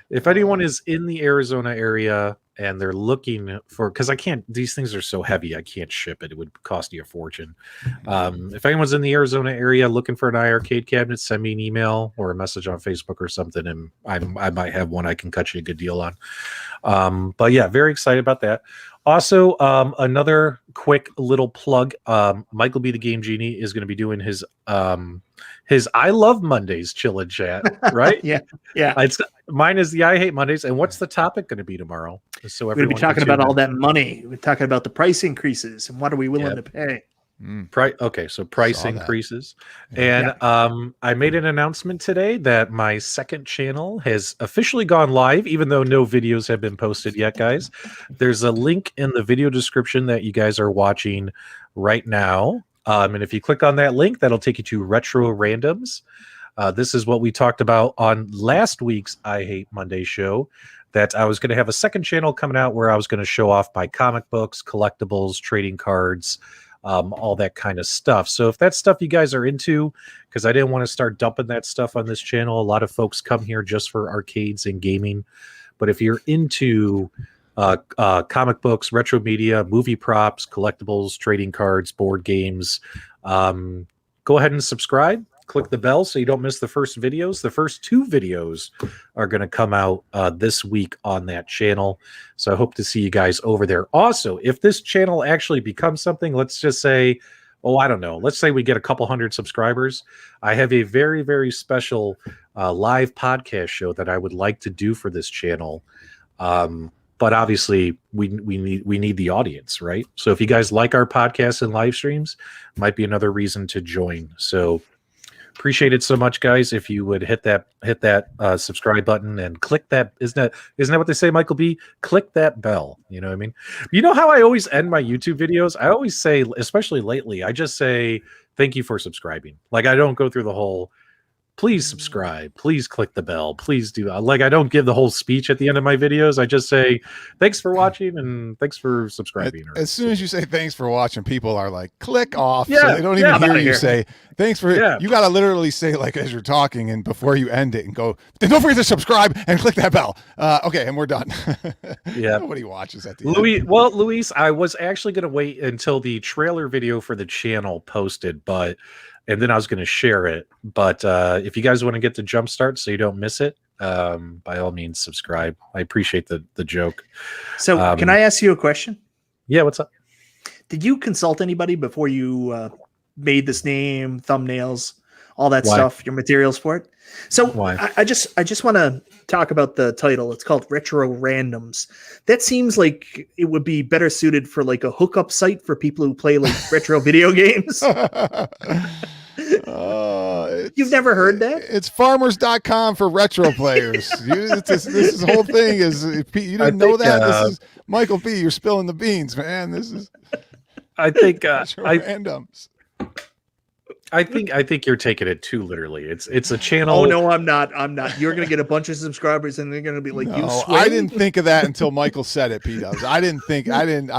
If anyone is in the Arizona area and they're looking for, because these things are so heavy, I can't ship it. It would cost you a fortune. If anyone's in the Arizona area looking for an iArcade cabinet, send me an email or a message on Facebook or something, and I might have one I can cut you a good deal on. But yeah, very excited about that. Also, another quick little plug. MichaelB the Game Genie is going to be doing his I Love Mondays chill and chat, right? Yeah. Mine is the I Hate Mondays. And what's the topic going to be tomorrow? So we're going to be talking about all that money. We're talking about the price increases and what are we willing to pay. Okay, so price increases. And I made an announcement today that my second channel has officially gone live, even though no videos have been posted yet, guys. There's a link in the video description that you guys are watching right now. And if you click on that link, that'll take you to Retro Randoms. This is what we talked about on last week's I Hate Monday show, that I was going to have a second channel coming out where I was going to show off my comic books, collectibles, trading cards, all that kind of stuff. So if that's stuff you guys are into, because I didn't want to start dumping that stuff on this channel. A lot of folks come here just for arcades and gaming. But if you're into comic books, retro media, movie props, collectibles, trading cards, board games, go ahead and subscribe. Click the bell so you don't miss the first videos. The first 2 videos are going to come out this week on that channel. So I hope to see you guys over there. Also, if this channel actually becomes something, let's just say, I don't know. Let's say we get a couple hundred subscribers. I have a very, very special live podcast show that I would like to do for this channel. But obviously, we need the audience, right? So if you guys like our podcasts and live streams, might be another reason to join. So appreciate it so much, guys. If you would hit that subscribe button and click that, isn't that what they say, MichaelB? Click that bell. You know what I mean? You know how I always end my YouTube videos? I always say, especially lately, I just say thank you for subscribing. Like I don't go through the whole please subscribe, please click the bell, please do. Like, I don't give the whole speech at the end of my videos. I just say thanks for watching and thanks for subscribing. As soon as you say thanks for watching, people are like, click off. Yeah, so they don't even hear you here. say thanks for you got to literally say, like, as you're talking and before you end it, and go, then don't forget to subscribe and click that bell. Okay, and we're done. Yeah, nobody watches at the end. Well, Luis, I was actually going to wait until the trailer video for the channel posted, and then I was going to share it. But if you guys want to get the jump start so you don't miss it, by all means, subscribe. I appreciate the joke. So can I ask you a question? Yeah, what's up? Did you consult anybody before you made this name, thumbnails, all that stuff, your materials for it? So I just want to talk about the title. It's called Retro Randoms. That seems like it would be better suited for like a hookup site for people who play like retro video games. You've never heard that? It's farmers.com for retro players. This whole thing is, you didn't know that? This is Michael B. You're spilling the beans, man. This is, I think, randoms. I think you're taking it too literally. It's a channel. Oh no, I'm not. You're gonna get a bunch of subscribers, and they're gonna be like, no, "You swing?" I didn't think of that until Michael said it. PDubs. I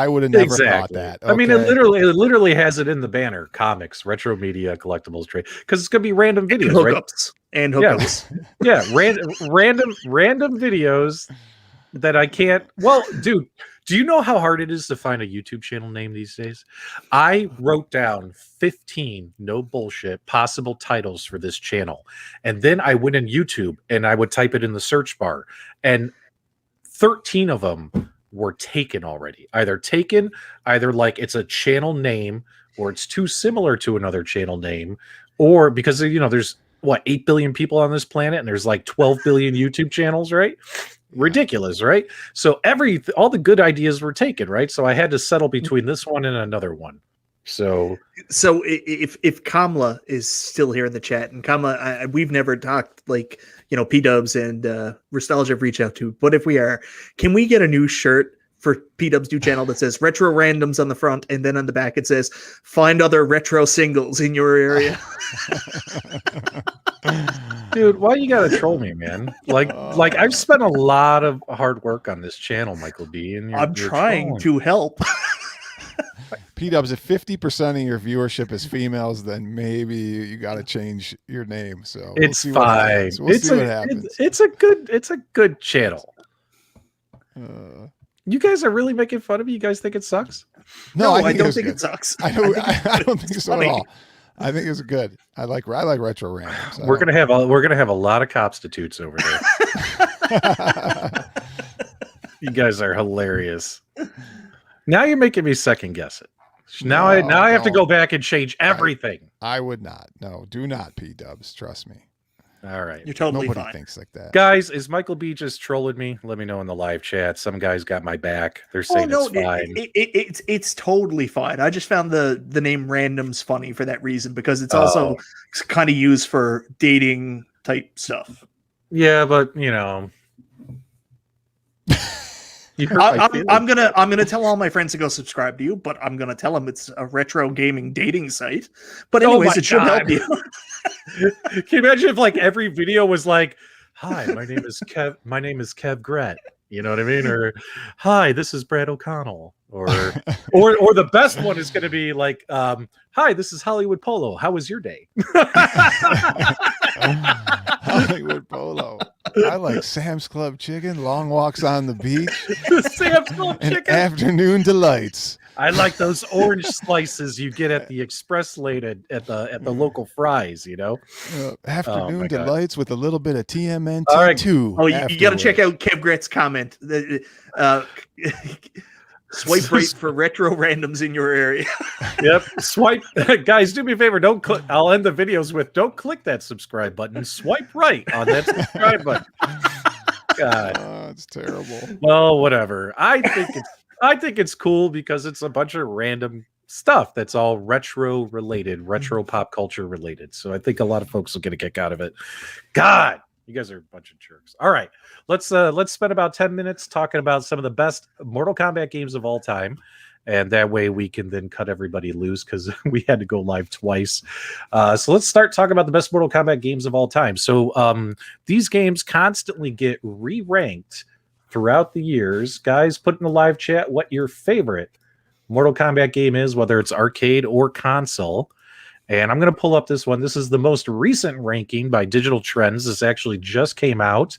would have never thought that. Okay. I mean, it literally has it in the banner: comics, retro media, collectibles, trade. Because it's gonna be random videos, and hookups. Yeah, random videos that I can't. Well, dude. Do you know how hard it is to find a YouTube channel name these days? I wrote down 15, no bullshit, possible titles for this channel. And then I went in YouTube and I would type it in the search bar. And 13 of them were taken already. Either like it's a channel name or it's too similar to another channel name. Or because, there's 8 billion people on this planet and there's like 12 billion YouTube channels, right? Ridiculous, right? So all the good ideas were taken, right? So I had to settle between this one and another one. So if Kamala is still here in the chat, and Kamala, we've never talked, like, PDubs and Nostalgia have reached out to, but if we are, can we get a new shirt for PDubs new channel that says Retro Randoms on the front, and then on the back it says find other retro singles in your area? Dude, why you gotta troll me, man? Like I've spent a lot of hard work on this channel, Michael B. And I'm trying to help. PDubs, if 50% of your viewership is females, then maybe you got to change your name. So it's fine. We'll see what happens. It's a good channel. You guys are really making fun of me. You guys think it sucks? No, I don't think it sucks. I don't think so at all. I think it's good. I like retro randoms. We're gonna have a lot of copstitutes over there. You guys are hilarious. Now you're making me second guess it. Now I have to go back and change everything. I would not. No, do not, PDubs. Trust me. All right. You're totally Nobody fine. thinks like that. Guys, is Michael B just trolling me? Let me know in the live chat. Some guys got my back. They're saying it's fine. It's totally fine. I just found the name Randoms funny for that reason, because it's also kind of used for dating type stuff. Yeah, but I'm gonna tell all my friends to go subscribe to you, but I'm gonna tell them it's a retro gaming dating site. But anyways, it should help you. Can you imagine if like every video was like, "Hi, my name is Kev Gret." You know what I mean? Or, "Hi, this is Brad O'Connell." Or the best one is going to be like, "Hi, this is Hollywood Polo. How was your day?" Hollywood Polo. I like Sam's Club chicken, long walks on the beach, Sam's Club and chicken, afternoon delights. I like those orange slices you get at the express lane at the local Fries. Afternoon delights with a little bit of TMNT too. Oh, you got to check out Kev Gret's comment. Swipe right for retro randoms in your area. Yep. Swipe. Guys, do me a favor. Don't click. I'll end the videos with, don't click that subscribe button. Swipe right on that subscribe button. God. Oh, it's terrible. Well, whatever. I think it's cool because it's a bunch of random stuff that's all retro related, retro pop culture related. So I think a lot of folks will get a kick out of it. God, you guys are a bunch of jerks. All right. Let's spend about 10 minutes talking about some of the best Mortal Kombat games of all time. and that way we can then cut everybody loose because we had to go live twice. So let's start talking about the best Mortal Kombat games of all time. So these games constantly get re-ranked throughout the years. Guys, put in the live chat what your favorite Mortal Kombat game is, whether it's arcade or console. And I'm going to pull up this one. This is the most recent ranking by Digital Trends. This actually just came out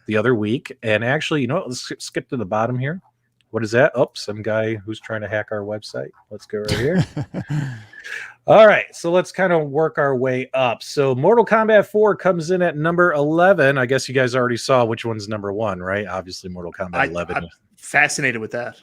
the other week. And actually, you know what? Let's skip to the bottom here. What is that? Oh, some guy who's trying to hack our website. Let's go right here. All right. So let's kind of work our way up. So Mortal Kombat 4 comes in at number 11. I guess you guys already saw which one's number 1, right? Obviously, Mortal Kombat 11. I'm fascinated with that.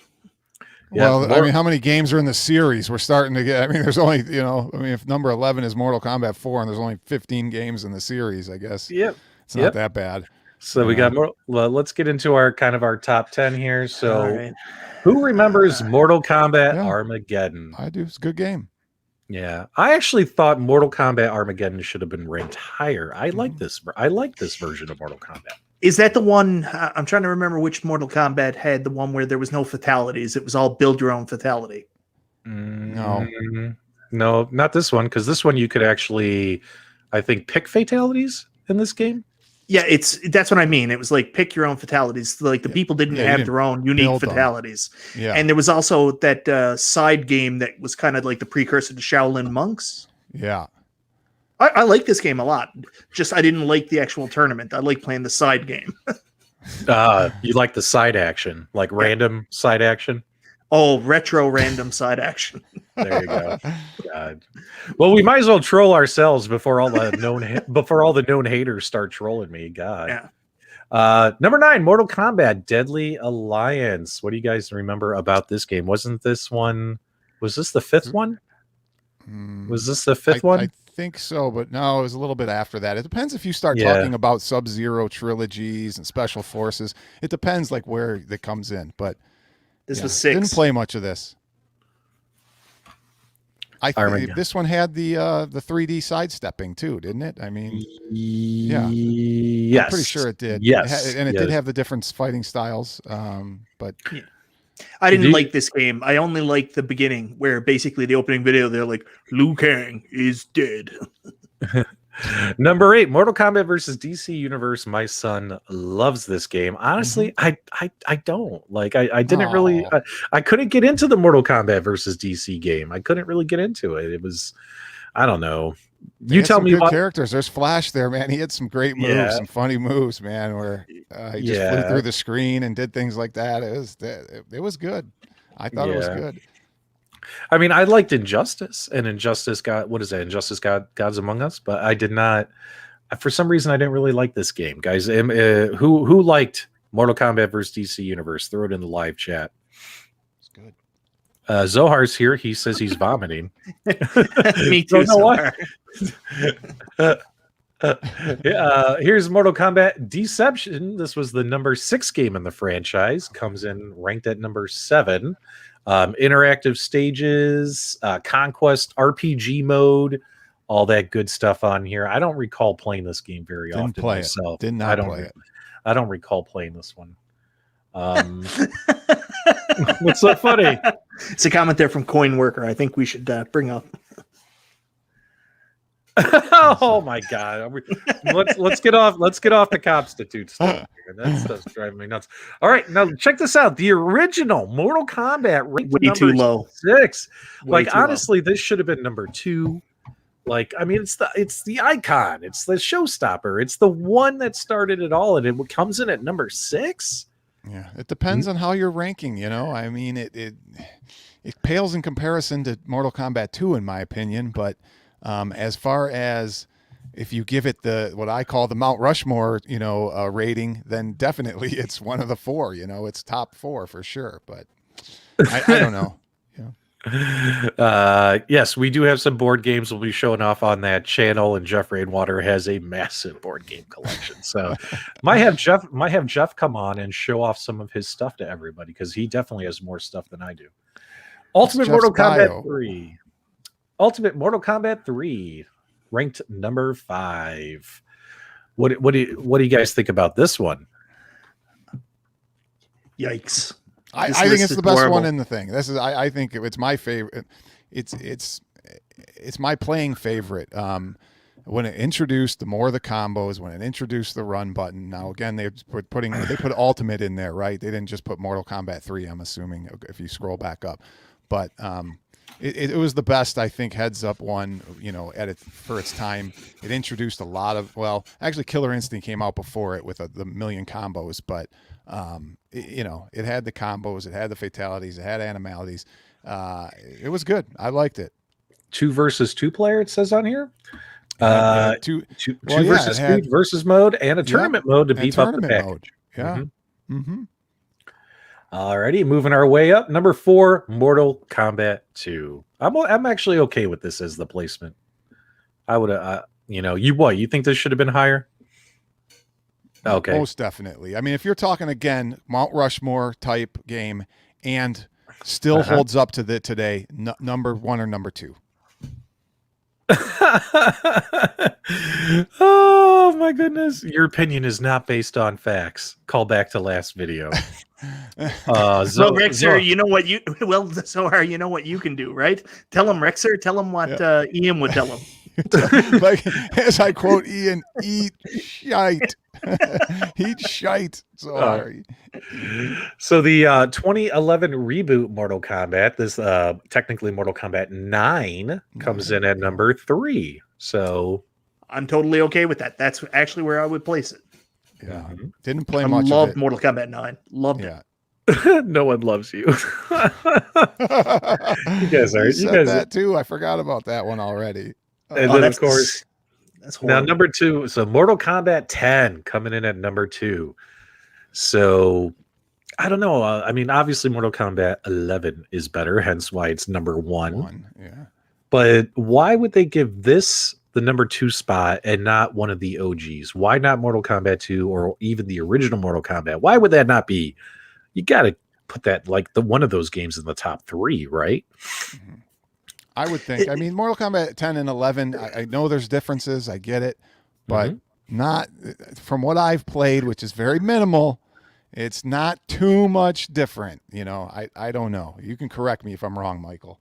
Well, I mean, how many games are in the series? We're starting to get, I mean, there's only, if number 11 is Mortal Kombat 4 and there's only 15 games in the series, I guess. Yep. It's not that bad. So we got more. Well, let's get into our top 10 here. So who remembers Mortal Kombat Armageddon? I do. It's a good game. Yeah. I actually thought Mortal Kombat Armageddon should have been ranked higher. I like this version of Mortal Kombat. Is that the one? I'm trying to remember which Mortal Kombat had the one where there was no fatalities. It was all build your own fatality. No, not this one. Because this one you could actually, I think, pick fatalities in this game. Yeah, that's what I mean. It was like pick your own fatalities. Like the people didn't have their own unique fatalities. Yeah, and there was also that side game that was kind of like the precursor to Shaolin Monks. Yeah. I like this game a lot. Just I didn't like the actual tournament. I like playing the side game. You like the side action, like random side action? Oh, retro random side action. There you go. God. Well, we might as well troll ourselves before all the known haters start trolling me. God. Yeah. Number 9, Mortal Kombat Deadly Alliance. What do you guys remember about this game? Wasn't this one? Was this the 5th one? Was this the 5th one? I think so, but no, it was a little bit after that. It depends if you start talking about Sub-Zero trilogies and Special Forces. It depends like where it comes in, but this was 6. Didn't play much of this. I think this one had the 3D sidestepping too, didn't it? I mean, yes, I'm pretty sure it did. Yes, it did have the different fighting styles. But I didn't like this game. I only liked the beginning, where basically the opening video they're like, Liu Kang is dead. Number 8, Mortal Kombat versus DC Universe. My son loves this game. Honestly, I don't like. I didn't really. I couldn't get into the Mortal Kombat versus DC game. I couldn't really get into it. It was, I don't know. You tell me what characters. There's Flash there, man. He had some great moves, some funny moves, man. Where he just flew through the screen and did things like that. It was good. I thought it was good. I mean, I liked Injustice, and Injustice Gods Among Us, but I did not. For some reason, I didn't really like this game, guys. Who liked Mortal Kombat versus DC Universe? Throw it in the live chat. It's good. Zohar's here. He says he's vomiting. Me too. Zohar. Here's Mortal Kombat Deception. This was the number 6 game in the franchise. Comes in ranked at number 7. Interactive stages, conquest, RPG mode, all that good stuff on here. I don't recall playing this game very often myself. Did not play it. I don't recall playing this one. What's so funny? It's a comment there from Coin Worker. I think we should bring up. Oh my God! Let's get off the Constitute stuff here. That stuff's driving me nuts. All right, now check this out. The original Mortal Kombat ranked way too low. 6. Like honestly, this should have been number 2. Like I mean, it's the icon. It's the showstopper. It's the one that started it all, and it comes in at number 6. Yeah, it depends on how you're ranking. I mean, it pales in comparison to Mortal Kombat 2, in my opinion, but. As far as if you give it what I call the Mount Rushmore, rating, then definitely it's one of the 4. It's top 4 for sure. But I don't know. Yes, we do have some board games we'll be showing off on that channel, and Jeff Rainwater has a massive board game collection. So might have Jeff come on and show off some of his stuff to everybody, because he definitely has more stuff than I do. Ultimate Mortal Kombat 3. Ultimate Mortal Kombat 3, ranked number 5. What do you guys think about this one? Yikes! I think it's the best one in the thing. This is I think it's my favorite. It's my playing favorite. When it introduced the more of the combos, when it introduced the run button. Now again, they put Ultimate in there, right? They didn't just put Mortal Kombat 3. I'm assuming if you scroll back up, but it was the best, I think, heads up one, for its time. It introduced a lot of, actually Killer Instinct came out before it with the million combos, but it had the combos, it had the fatalities, it had animalities. It was good. I liked it. 2 versus 2 player, it says on here. Two well, versus had, 2 versus mode and a tournament mode to beef up the package. Mode. Yeah. Mm-hmm. Alrighty, moving our way up. Number 4, Mortal Kombat 2. I'm actually okay with this as the placement. I would you think this should have been higher? Okay. Most definitely. I mean, if you're talking again, Mount Rushmore type game and still holds up to today, number 1 or number 2. Oh my goodness, your opinion is not based on facts. Call back to last video. Rexer, you know what Zohar, you know what you can do, right? Tell him, Rexer, tell him what Ian would tell him. Like, as I quote Ian, eat shite. Eat shite. Sorry. So the 2011 reboot Mortal Kombat, this technically Mortal Kombat 9, comes in at number 3. So I'm totally okay with that. That's actually where I would place it. Yeah. Didn't play much of it. Loved Mortal Kombat 9. Loved it. No one loves you. You guys are. You guys that too. I forgot about that one already. And then, of course, that's now number 2. So Mortal Kombat 10 coming in at number 2. So I don't know. I mean, obviously, Mortal Kombat 11 is better, hence why it's number 1. Yeah. But why would they give this the number 2 spot and not one of the OGs? Why not Mortal Kombat 2 or even the original Mortal Kombat? Why would that not be? You got to put that like one of those games in the top 3, right? Mm-hmm. I would think. I mean, Mortal Kombat 10 and 11, I know there's differences. I get it. But not from what I've played, which is very minimal, it's not too much different. I don't know. You can correct me if I'm wrong, Michael.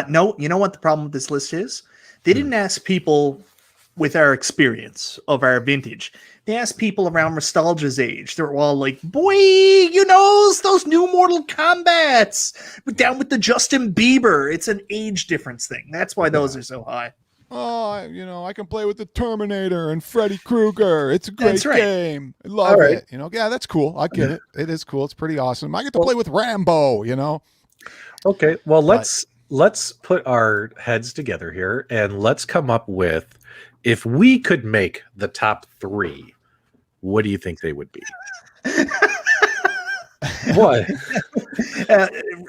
No, you know what the problem with this list is? They didn't ask people with our experience of our vintage. They asked people around nostalgia's age. They're all like, boy, those new Mortal Kombats. But down with the Justin Bieber. It's an age difference thing. That's why those are so high. Oh, I can play with the Terminator and Freddy Krueger. It's a great game. I love it. Yeah, that's cool. I get it. It is cool. It's pretty awesome. I get to play with Rambo, Okay, well, let's put our heads together here and let's come up with, if we could make the top 3, what do you think they would be? What?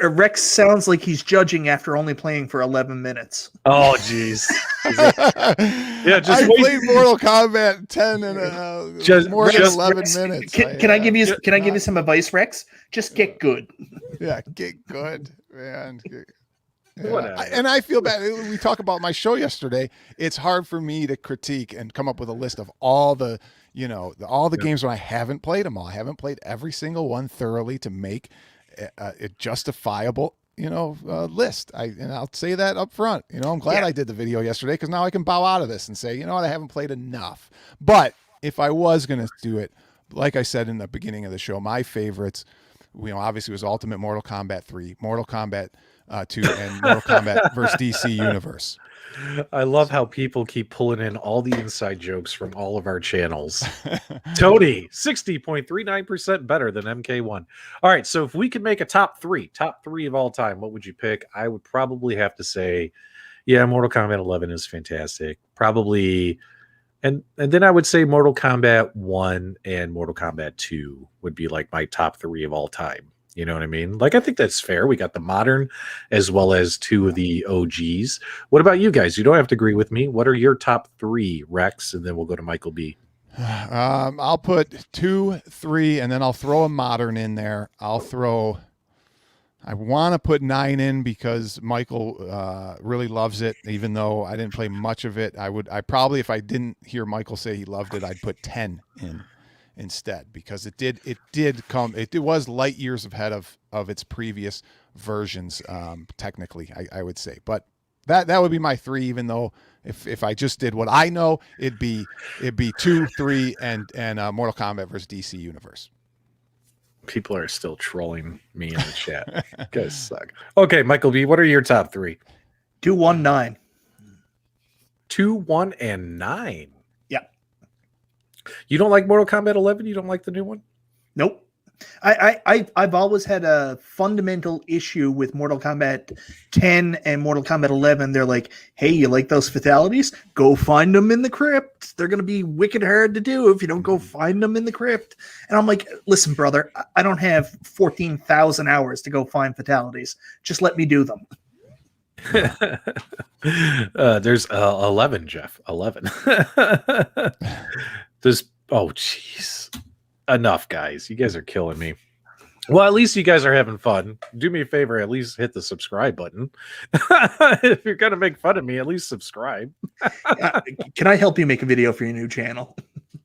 Rex sounds like he's judging after only playing for 11 minutes. Oh, jeez. Yeah, I played Mortal Kombat 10 and more than 11 minutes. Can I give you some advice, Rex? Just get good. Yeah, get good, man. And I feel bad. We talk about my show yesterday. It's hard for me to critique and come up with a list of all the games when I haven't played them all. I haven't played every single one thoroughly to make a justifiable, list. I'll say that up front. I'm glad I did the video yesterday because now I can bow out of this and say, I haven't played enough. But if I was going to do it, like I said in the beginning of the show, my favorites, obviously was Ultimate Mortal Kombat 3, Mortal Kombat 2, and Mortal Kombat versus DC Universe. I love how people keep pulling in all the inside jokes from all of our channels. Tony, 60.39% better than MK1. All right, so if we could make a top three of all time, what would you pick? I would probably have to say, Mortal Kombat 11 is fantastic. Probably, and then I would say Mortal Kombat 1 and Mortal Kombat 2 would be like my top 3 of all time. You know what I mean? Like, I think that's fair. We got the modern as well as 2 of the OGs. What about you guys? You don't have to agree with me. What are your top 3, Rex? And then we'll go to MichaelB. I'll put 2, 3, and then I'll throw a modern in there. I want to put 9 in because Michael really loves it, even though I didn't play much of it. I probably, if I didn't hear Michael say he loved it, I'd put 10 in. instead, because it was light years ahead of its previous versions, technically, I would say. But that would be my 3, even though if I just did what I know, it'd be 2, 3, and Mortal Kombat versus DC Universe. People are still trolling me in the chat. You guys suck. Okay, Michael B, what are your top 3? 2, 1, 9. 2, 1, and 9. Yeah. You don't like Mortal Kombat 11? You don't like the new one? Nope. I've always had a fundamental issue with Mortal Kombat 10 and Mortal Kombat 11. They're like, hey, you like those fatalities? Go find them in the crypt. They're going to be wicked hard to do if you don't go find them in the crypt. And I'm like, listen, brother, I don't have 14,000 hours to go find fatalities. Just let me do them. There's 11, Jeff. 11. There's, oh, jeez. Enough, guys. You guys are killing me. Well, at least you guys are having fun. Do me a favor, at least hit the subscribe button. If you're going to make fun of me, at least subscribe. Can I help you make a video for your new channel?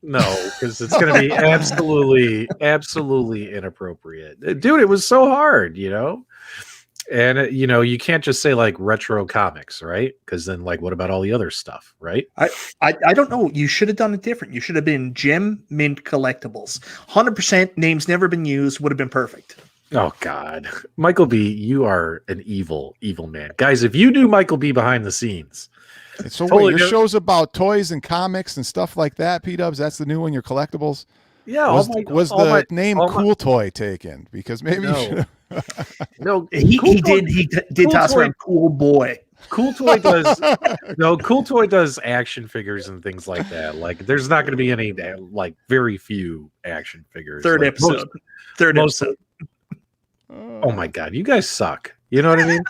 No, because it's going to be absolutely, absolutely inappropriate. Dude, it was so hard, you know? And, you know, you can't just say like retro comics, right? Because then like, what about all the other stuff, right? I don't know. You should have done it different. You should have been Gem Mint Collectibles. 100% names never been used would have been perfect. Oh, God. Michael B, you are an evil, evil man. Guys, if you knew Michael B behind the scenes. So totally wait, your show's about toys and comics and stuff like that, P-Dubs? That's the new one, your collectibles? Yeah. Was the name Cool Toy taken? Because maybe you should have. No, he did toss around Cool Boy. Cool Toy does Cool Toy does action figures and things like that. Like there's not going to be any like very few action figures. Third episode. Oh my God, you guys suck. You know what I mean?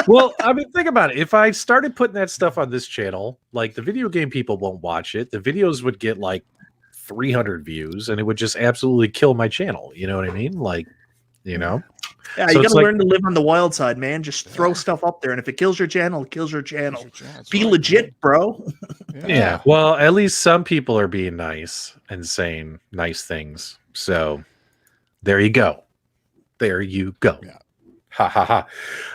Well, I mean, think about it. If I started putting that stuff on this channel, like the video game people won't watch it. The videos would get like 300 views and it would just absolutely kill my channel. You know what I mean? Like, you know? Yeah, so you got to learn to live on the wild side, man. Just throw stuff up there. And if it kills your channel, it kills your channel. Be legit, bro. Yeah. Well, at least some people are being nice and saying nice things. So there you go. There you go. Yeah. Ha ha ha.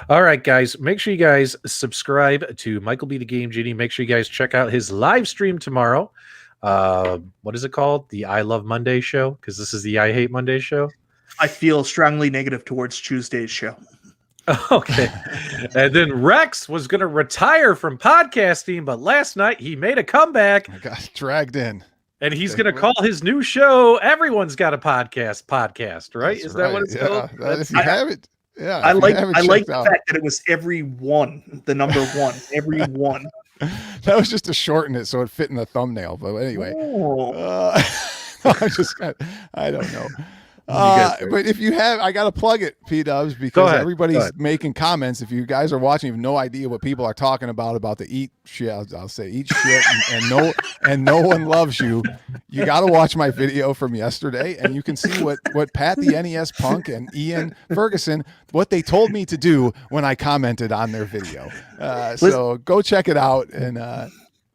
All right, guys. Make sure you guys subscribe to Michael B. the Game Genie. Make sure you guys check out his live stream tomorrow. What is it called? The I Love Monday show? Because this is the I Hate Monday show. I feel strongly negative towards Tuesday's show. Okay. And then Rex was going to retire from podcasting, but last night he made a comeback. I got dragged in. And he's going to call his new show Everyone's Got a Podcast, right? That's is that what it's called? If you have it. Yeah. I like the fact that it was every one, the number one, every one. That was just to shorten it so it fit in the thumbnail. But anyway, I don't know. But if you have, I got to plug it, P-Dubs, because everybody's making comments. If you guys are watching, you have no idea what people are talking about the eat shit. I'll say eat shit and no one loves you. You got to watch my video from yesterday and you can see what Pat the NES Punk and Ian Ferguson, what they told me to do when I commented on their video. So go check it out. And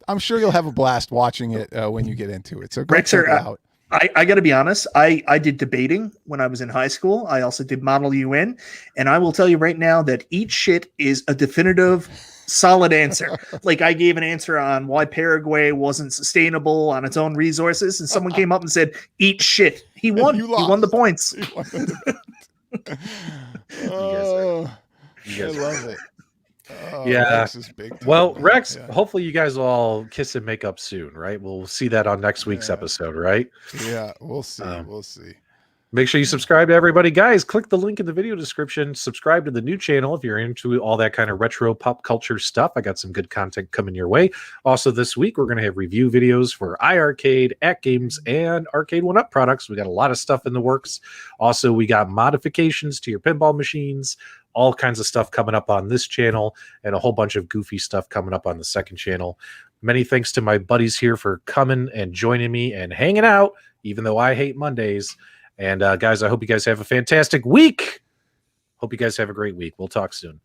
I'm sure you'll have a blast watching it when you get into it. So go check it out. I got to be honest. I did debating when I was in high school. I also did Model UN. And I will tell you right now that eat shit is a definitive, solid answer. Like I gave an answer on why Paraguay wasn't sustainable on its own resources. And someone came up and said, eat shit. He won. He won the points. I love it. Oh, yeah. Well, Rex, hopefully you guys will all kiss and make up soon, right? We'll see that on next week's episode, right? Yeah, we'll see. We'll see. Make sure you subscribe to everybody. Guys, click the link in the video description. Subscribe to the new channel if you're into all that kind of retro pop culture stuff. I got some good content coming your way. Also, this week, we're going to have review videos for iArcade, At Games, and Arcade 1-Up products. We got a lot of stuff in the works. Also, we got modifications to your pinball machines, all kinds of stuff coming up on this channel, and a whole bunch of goofy stuff coming up on the second channel. Many thanks to my buddies here for coming and joining me and hanging out, even though I hate Mondays. And guys, I hope you guys have a fantastic week. Hope you guys have a great week. We'll talk soon.